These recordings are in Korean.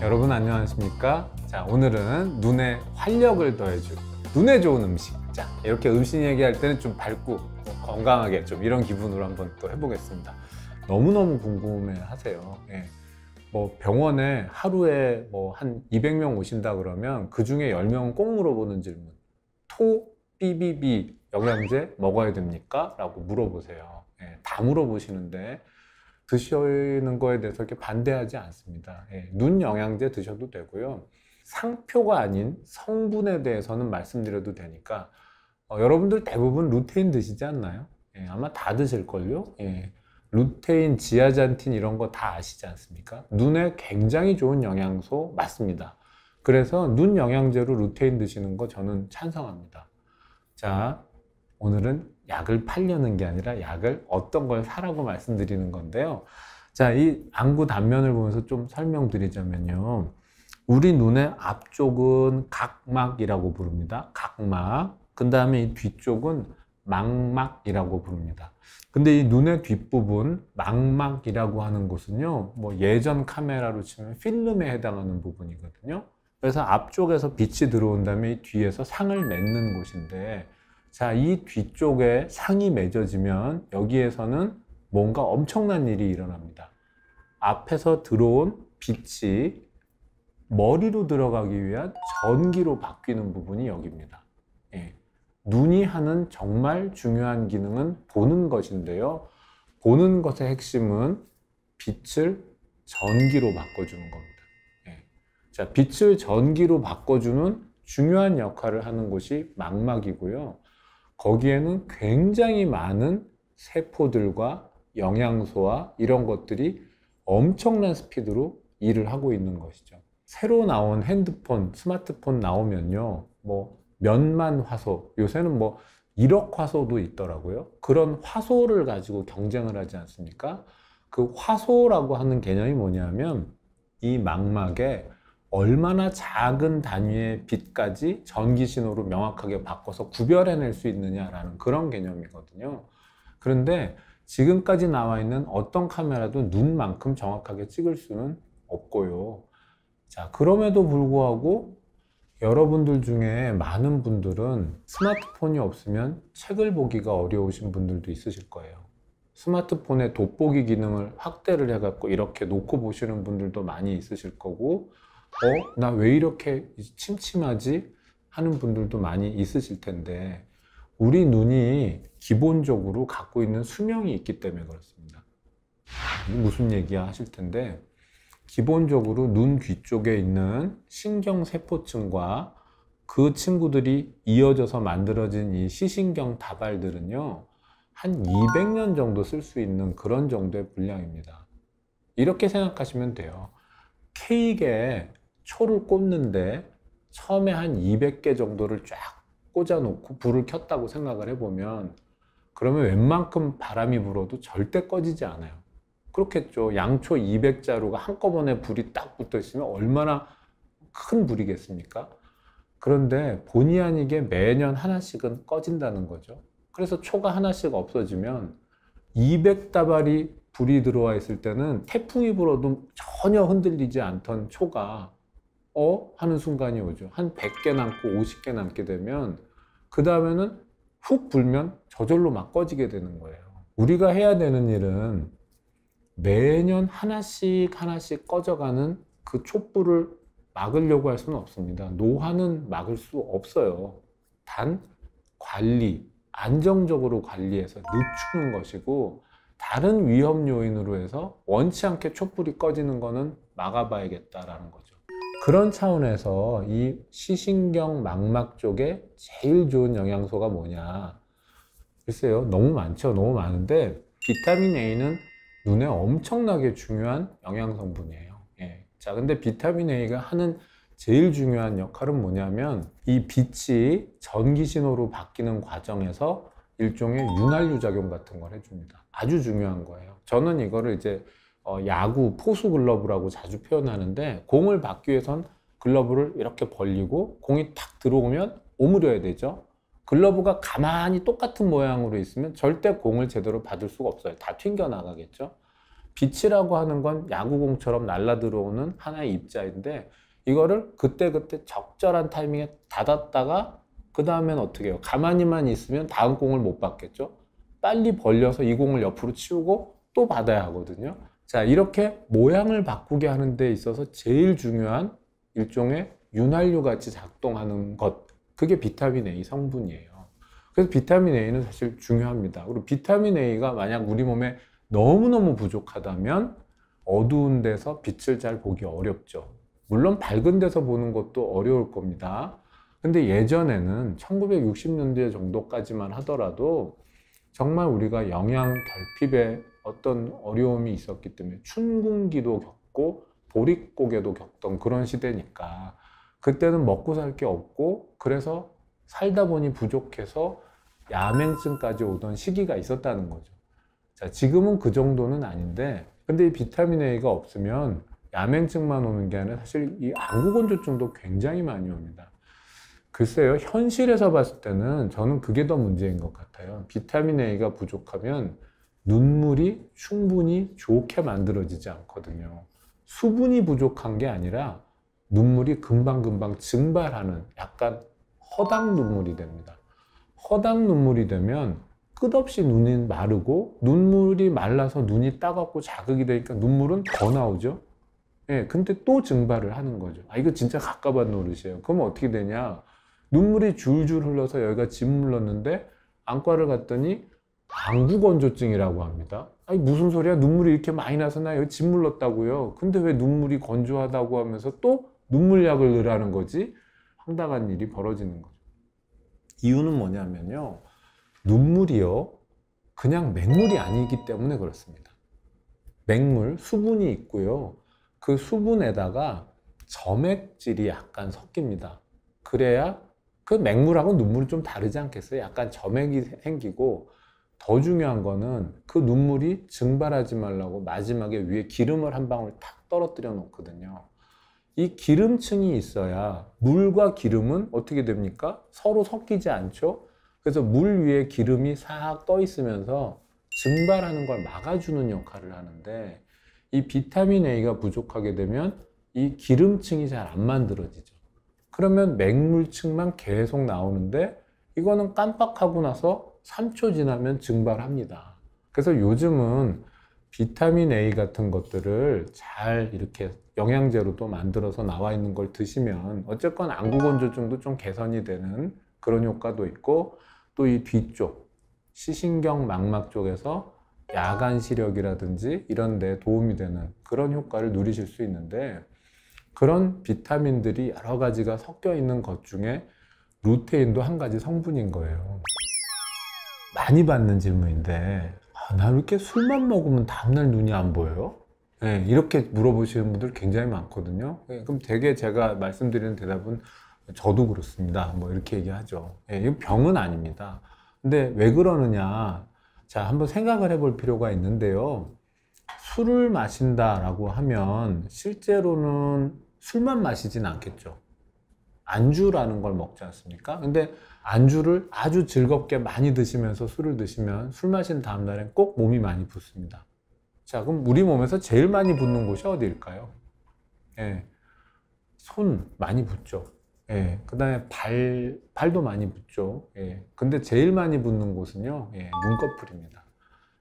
여러분 안녕하십니까? 자, 오늘은 눈에 활력을 더해줄 눈에 좋은 음식. 자, 이렇게 음식 얘기할 때는 좀 밝고 건강하게 좀 이런 기분으로 한번 또 해보겠습니다. 너무너무 궁금해 하세요. 예. 뭐 병원에 하루에 뭐 한 200명 오신다 그러면 그 중에 10명은 꼭 물어보는 질문. 토, BBB 영양제 먹어야 됩니까? 라고 물어보세요. 예, 다 물어보시는데 드시는 거에 대해서 이렇게 반대하지 않습니다. 예, 눈 영양제 드셔도 되고요. 상표가 아닌 성분에 대해서는 말씀드려도 되니까 여러분들 대부분 루테인 드시지 않나요? 예, 아마 다 드실걸요? 예, 루테인, 지아잔틴 이런 거 다 아시지 않습니까? 눈에 굉장히 좋은 영양소 맞습니다. 그래서 눈 영양제로 루테인 드시는 거 저는 찬성합니다. 자, 오늘은 약을 팔려는 게 아니라 약을 어떤 걸 사라고 말씀드리는 건데요. 자, 이 안구 단면을 보면서 좀 설명드리자면요. 우리 눈의 앞쪽은 각막이라고 부릅니다. 각막. 그 다음에 이 뒤쪽은 망막이라고 부릅니다. 근데 이 눈의 뒷부분, 망막이라고 하는 곳은요, 뭐 예전 카메라로 치면 필름에 해당하는 부분이거든요. 그래서 앞쪽에서 빛이 들어온 다음에 이 뒤에서 상을 맺는 곳인데, 자, 이 뒤쪽에 상이 맺어지면 여기에서는 뭔가 엄청난 일이 일어납니다. 앞에서 들어온 빛이 머리로 들어가기 위한 전기로 바뀌는 부분이 여기입니다. 예. 눈이 하는 정말 중요한 기능은 보는 것인데요. 보는 것의 핵심은 빛을 전기로 바꿔주는 겁니다. 예. 자, 빛을 전기로 바꿔주는 중요한 역할을 하는 곳이 망막이고요. 거기에는 굉장히 많은 세포들과 영양소와 이런 것들이 엄청난 스피드로 일을 하고 있는 것이죠. 새로 나온 핸드폰, 스마트폰 나오면요, 뭐 몇만 화소, 요새는 뭐 1억 화소도 있더라고요. 그런 화소를 가지고 경쟁을 하지 않습니까? 그 화소라고 하는 개념이 뭐냐면 이 망막에 얼마나 작은 단위의 빛까지 전기 신호로 명확하게 바꿔서 구별해낼 수 있느냐라는 그런 개념이거든요. 그런데 지금까지 나와 있는 어떤 카메라도 눈만큼 정확하게 찍을 수는 없고요. 자, 그럼에도 불구하고 여러분들 중에 많은 분들은 스마트폰이 없으면 책을 보기가 어려우신 분들도 있으실 거예요. 스마트폰의 돋보기 기능을 확대를 해갖고 이렇게 놓고 보시는 분들도 많이 있으실 거고, 나 왜 이렇게 침침하지? 하는 분들도 많이 있으실 텐데, 우리 눈이 기본적으로 갖고 있는 수명이 있기 때문에 그렇습니다. 무슨 얘기야 하실 텐데, 기본적으로 눈 뒤쪽에 있는 신경세포층과 그 친구들이 이어져서 만들어진 이 시신경 다발들은요, 한 200년 정도 쓸 수 있는 그런 정도의 분량입니다. 이렇게 생각하시면 돼요. 케이크에 초를 꽂는데 처음에 한 200개 정도를 쫙 꽂아놓고 불을 켰다고 생각을 해보면, 그러면 웬만큼 바람이 불어도 절대 꺼지지 않아요. 그렇겠죠. 양초 200자루가 한꺼번에 불이 딱 붙어 있으면 얼마나 큰 불이겠습니까? 그런데 본의 아니게 매년 하나씩은 꺼진다는 거죠. 그래서 초가 하나씩 없어지면 200다발이 불이 들어와 있을 때는 태풍이 불어도 전혀 흔들리지 않던 초가 하는 순간이 오죠. 한 100개 남고 50개 남게 되면 그 다음에는 훅 불면 저절로 막 꺼지게 되는 거예요. 우리가 해야 되는 일은 매년 하나씩 하나씩 꺼져가는 그 촛불을 막으려고 할 수는 없습니다. 노화는 막을 수 없어요. 단 관리, 안정적으로 관리해서 늦추는 것이고, 다른 위험 요인으로 해서 원치 않게 촛불이 꺼지는 거는 막아봐야겠다라는 거죠. 그런 차원에서 이 시신경 망막 쪽에 제일 좋은 영양소가 뭐냐? 글쎄요, 너무 많죠. 너무 많은데 비타민 A는 눈에 엄청나게 중요한 영양 성분이에요. 예. 자, 근데 비타민 A가 하는 제일 중요한 역할은 뭐냐면 이 빛이 전기 신호로 바뀌는 과정에서 일종의 윤활유 작용 같은 걸 해줍니다. 아주 중요한 거예요. 저는 이거를 이제 야구 포수 글러브라고 자주 표현하는데, 공을 받기 위해선 글러브를 이렇게 벌리고 공이 탁 들어오면 오므려야 되죠. 글러브가 가만히 똑같은 모양으로 있으면 절대 공을 제대로 받을 수가 없어요. 다 튕겨 나가겠죠. 빛이라고 하는 건 야구공처럼 날라 들어오는 하나의 입자인데 이거를 그때그때 적절한 타이밍에 닫았다가 그 다음엔 어떻게 해요? 가만히만 있으면 다음 공을 못 받겠죠? 빨리 벌려서 이 공을 옆으로 치우고 또 받아야 하거든요. 자, 이렇게 모양을 바꾸게 하는 데 있어서 제일 중요한 일종의 윤활유 같이 작동하는 것, 그게 비타민 A 성분이에요. 그래서 비타민 A는 사실 중요합니다. 그리고 비타민 A가 만약 우리 몸에 너무너무 부족하다면 어두운 데서 빛을 잘 보기 어렵죠. 물론 밝은 데서 보는 것도 어려울 겁니다. 근데 예전에는 1960년대 정도까지만 하더라도 정말 우리가 영양 결핍에 어떤 어려움이 있었기 때문에 춘궁기도 겪고 보릿고개도 겪던 그런 시대니까 그때는 먹고 살 게 없고 그래서 살다 보니 부족해서 야맹증까지 오던 시기가 있었다는 거죠. 자, 지금은 그 정도는 아닌데 근데 이 비타민 A가 없으면 야맹증만 오는 게 아니라 사실 이 안구건조증도 굉장히 많이 옵니다. 글쎄요, 현실에서 봤을 때는 저는 그게 더 문제인 것 같아요. 비타민 A가 부족하면 눈물이 충분히 좋게 만들어지지 않거든요. 수분이 부족한 게 아니라 눈물이 금방금방 증발하는 약간 허당 눈물이 됩니다. 허당 눈물이 되면 끝없이 눈이 마르고 눈물이 말라서 눈이 따갑고 자극이 되니까 눈물은 더 나오죠. 예, 근데 또 증발을 하는 거죠. 아, 이거 진짜 갑갑한 노릇이에요. 그러면 어떻게 되냐? 눈물이 줄줄 흘러서 여기가 짓물렀는데 안과를 갔더니 안구건조증이라고 합니다. 아니 무슨 소리야? 눈물이 이렇게 많이 나서 나 여기 짓물렀다고요. 근데 왜 눈물이 건조하다고 하면서 또 눈물약을 넣으라는 거지? 황당한 일이 벌어지는 거죠. 이유는 뭐냐면요. 눈물이요. 그냥 맹물이 아니기 때문에 그렇습니다. 맹물, 수분이 있고요. 그 수분에다가 점액질이 약간 섞입니다. 그래야 그 맹물하고 눈물이 좀 다르지 않겠어요? 약간 점액이 생기고 더 중요한 거는 그 눈물이 증발하지 말라고 마지막에 위에 기름을 한 방울 탁 떨어뜨려 놓거든요. 이 기름층이 있어야 물과 기름은 어떻게 됩니까? 서로 섞이지 않죠? 그래서 물 위에 기름이 싹 떠 있으면서 증발하는 걸 막아주는 역할을 하는데 이 비타민 A가 부족하게 되면 이 기름층이 잘 안 만들어지죠. 그러면 맹물층만 계속 나오는데 이거는 깜빡하고 나서 3초 지나면 증발합니다. 그래서 요즘은 비타민 A 같은 것들을 잘 이렇게 영양제로도 만들어서 나와 있는 걸 드시면 어쨌건 안구건조증도 좀 개선이 되는 그런 효과도 있고 또 이 뒤쪽 시신경 망막 쪽에서 야간 시력이라든지 이런 데 도움이 되는 그런 효과를 누리실 수 있는데 그런 비타민들이 여러 가지가 섞여 있는 것 중에 루테인도 한 가지 성분인 거예요. 많이 받는 질문인데 나 이렇게 술만 먹으면 다음날 눈이 안 보여요? 네, 이렇게 물어보시는 분들 굉장히 많거든요. 네, 그럼 되게 제가 말씀드리는 대답은 저도 그렇습니다. 뭐 이렇게 얘기하죠. 네, 이건 병은 아닙니다. 근데 왜 그러느냐? 자, 한번 생각을 해볼 필요가 있는데요. 술을 마신다라고 하면 실제로는 술만 마시진 않겠죠. 안주라는 걸 먹지 않습니까? 근데 안주를 아주 즐겁게 많이 드시면서 술을 드시면 술 마신 다음날엔 꼭 몸이 많이 붓습니다. 자, 그럼 우리 몸에서 제일 많이 붓는 곳이 어디일까요? 예, 손 많이 붓죠. 예, 그 다음에 발도 많이 붓죠. 예, 근데 제일 많이 붓는 곳은요, 예, 눈꺼풀입니다.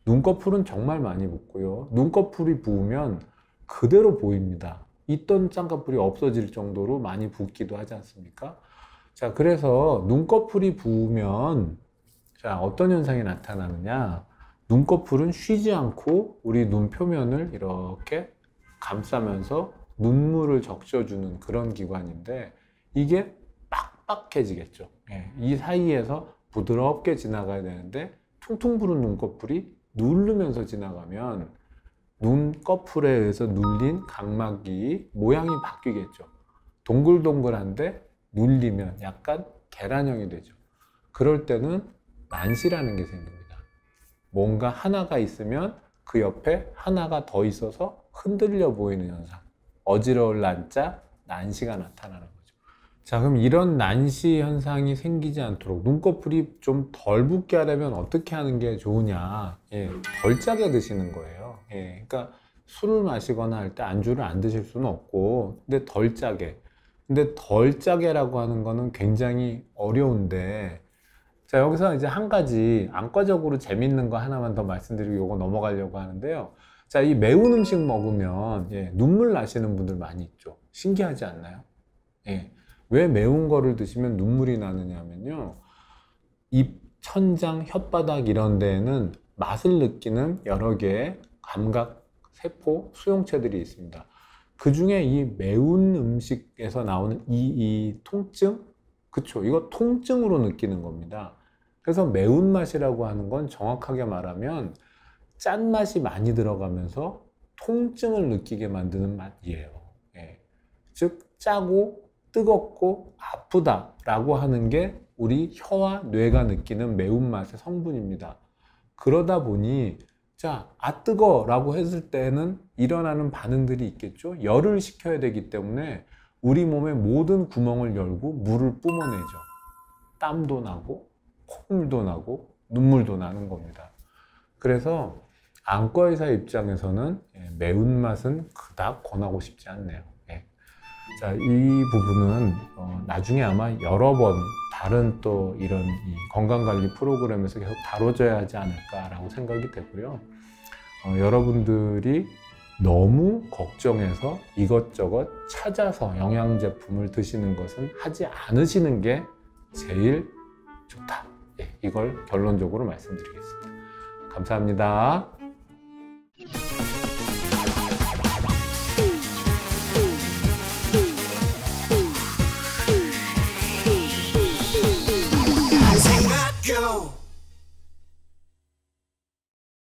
눈꺼풀은 정말 많이 붓고요. 눈꺼풀이 부으면 그대로 보입니다. 있던 쌍꺼풀이 없어질 정도로 많이 붓기도 하지 않습니까? 자, 그래서 눈꺼풀이 부으면 자, 어떤 현상이 나타나느냐? 눈꺼풀은 쉬지 않고 우리 눈 표면을 이렇게 감싸면서 눈물을 적셔주는 그런 기관인데 이게 빡빡해지겠죠. 예, 이 사이에서 부드럽게 지나가야 되는데 퉁퉁 부은 눈꺼풀이 누르면서 지나가면 눈꺼풀에 의해서 눌린 각막이 모양이 바뀌겠죠. 동글동글한데 눌리면 약간 계란형이 되죠. 그럴 때는 난시라는 게 생깁니다. 뭔가 하나가 있으면 그 옆에 하나가 더 있어서 흔들려 보이는 현상. 어지러울 난자, 난시가 나타나는 거죠. 자, 그럼 이런 난시 현상이 생기지 않도록 눈꺼풀이 좀 덜 붓게 하려면 어떻게 하는 게 좋으냐? 예, 덜 짜게 드시는 거예요. 예, 그러니까 술을 마시거나 할 때 안주를 안 드실 수는 없고, 근데 덜 짜게. 근데 덜 짜게라고 하는 거는 굉장히 어려운데, 자, 여기서 이제 한 가지 안과적으로 재밌는 거 하나만 더 말씀드리고 요거 넘어가려고 하는데요. 자, 이 매운 음식 먹으면 예, 눈물 나시는 분들 많이 있죠. 신기하지 않나요? 예. 왜 매운 거를 드시면 눈물이 나느냐면요. 입, 천장, 혓바닥 이런 데에는 맛을 느끼는 여러 개의 감각, 세포, 수용체들이 있습니다. 그 중에 이 매운 음식에서 나오는 이 통증? 그쵸. 이거 통증으로 느끼는 겁니다. 그래서 매운맛이라고 하는 건 정확하게 말하면 짠맛이 많이 들어가면서 통증을 느끼게 만드는 맛이에요. 예. 즉, 짜고 뜨겁고 아프다라고 하는 게 우리 혀와 뇌가 느끼는 매운맛의 성분입니다. 그러다 보니 자, 아 뜨거 라고 했을 때는 일어나는 반응들이 있겠죠. 열을 식혀야 되기 때문에 우리 몸의 모든 구멍을 열고 물을 뿜어내죠. 땀도 나고 콧물도 나고 눈물도 나는 겁니다. 그래서 안과 의사 입장에서는 매운맛은 그닥 권하고 싶지 않네요. 예. 자, 이 부분은 나중에 아마 여러 번 다른 또 이런 이 건강관리 프로그램에서 계속 다뤄져야 하지 않을까라고 생각이 되고요. 여러분들이 너무 걱정해서 이것저것 찾아서 영양제품을 드시는 것은 하지 않으시는 게 제일 좋다. 예, 이걸 결론적으로 말씀드리겠습니다. 감사합니다.